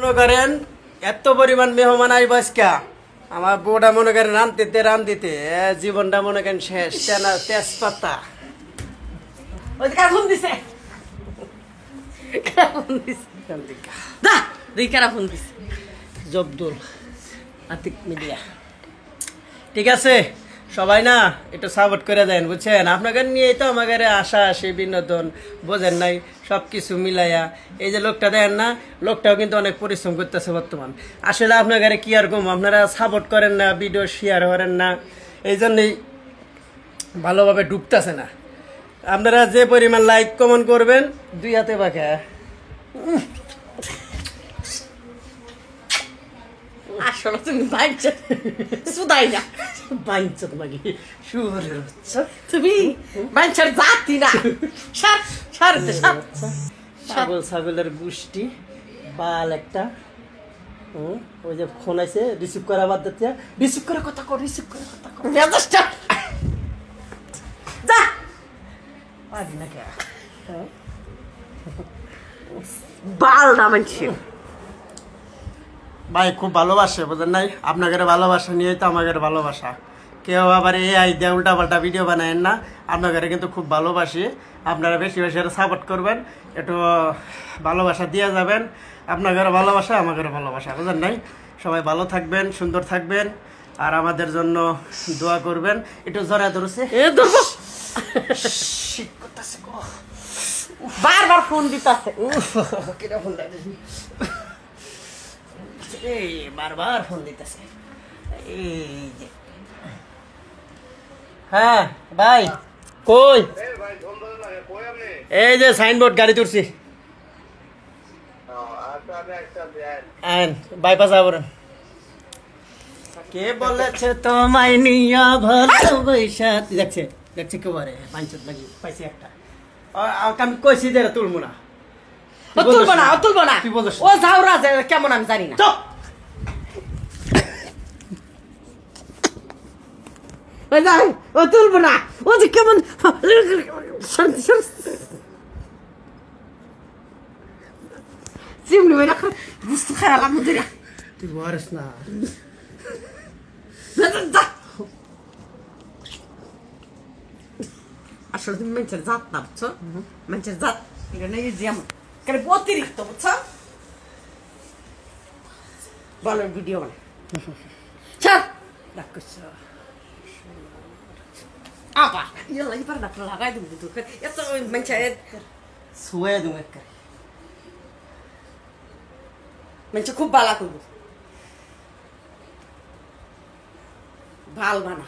মনে করেন এত পরিমাণ মেহমান আইব আজকা আমার বউটা মনে করেন রামদিতে জীবনটা মনে করেন শেষ তেনা তেজপাতা ফোন দিছে জব্দুল আতিক মিডিয়া ঠিক আছে সবাই না একটু সাপোর্ট করে দেন বুঝছেন আপনাকে নিয়ে তো আমাদের আশা আসে বিনোদন বোঝেন নাই সব কিছু মিলাইয়া এই যে লোকটা দেন না লোকটাও কিন্তু অনেক পরিশ্রম করতেছে বর্তমান আসলে আপনাদের কি আর কম আপনারা সাপোর্ট করেন না ভিডিও শেয়ার করেন না এই জন্যই ভালোভাবে ঢুকতেছে না আপনারা যে পরিমাণ লাইক কমেন্ট করবেন দুই হাতে বাঁকা আসলে তুমি বাইঞ্চত সুদাই না বাইঞ্চত মাগি শুয়োরের বাচ্চা তুমি বাইঞ্চর জাতি না ছাগলের গোষ্ঠী বাল একটা ওই যে ফোন আছে রিসিভ করা বাদ দিতে রিসিভ করে কথা কর মেজাজটা যা পারি না কে বাল না মানছি ভাই খুব ভালোবাসে বুঝেন নাই আপনাদের ভালোবাসা নিয়েই তো আমাদের ভালোবাসা কেউ আবার এই আইডিয়া উল্টাপাল্টা ভিডিও বানায়েন না আপনাদের কিন্তু খুব ভালোবাসি আপনারা বেশি বেশি সাপোর্ট করবেন একটু ভালোবাসা দিয়ে যাবেন আপনাদের ভালোবাসা আমাদের ভালোবাসা বুঝেন নাই সবাই ভালো থাকবেন সুন্দর থাকবেন আর আমাদের জন্য দোয়া করবেন একটু জড়া ধরছে বারবার ফোন দিতেছে কিরা ফোন দিতেছে এই বারবার ফোন দিতেছে এই যে হ্যাঁ ভাই কই এই যে সাইনবোর্ড গাড়ি তুলছি বাইপাস আবরণ কে বলেছে তোমায় নিয়া ভালোবাসা দেখছে দেখছে কেউ আরে পাঁচশো লাগি পাইছি একটা আমি কইছি যে তুলবো না তুলবো না ও যাওরা কেমন আমি জানি না ও তুলবো না ও যে কেমন চিমনি মেয়ে বুঝতে খারাপ আমাদের তুই বরিস না আসলে তুমি মানুষের জাত না বুঝছো মানুষের জাত এটা নেই যেমন কেন অতিরিক্ত বুঝছো বলো ভিডিও মানে চল ডাক করছ আবার ইয়ে লাগি পারে না লাগাই দেবো কিন্তু এত মানুষের শুয়ে দেবো একটা মানুষ খুব বালা করবো ভাল বানা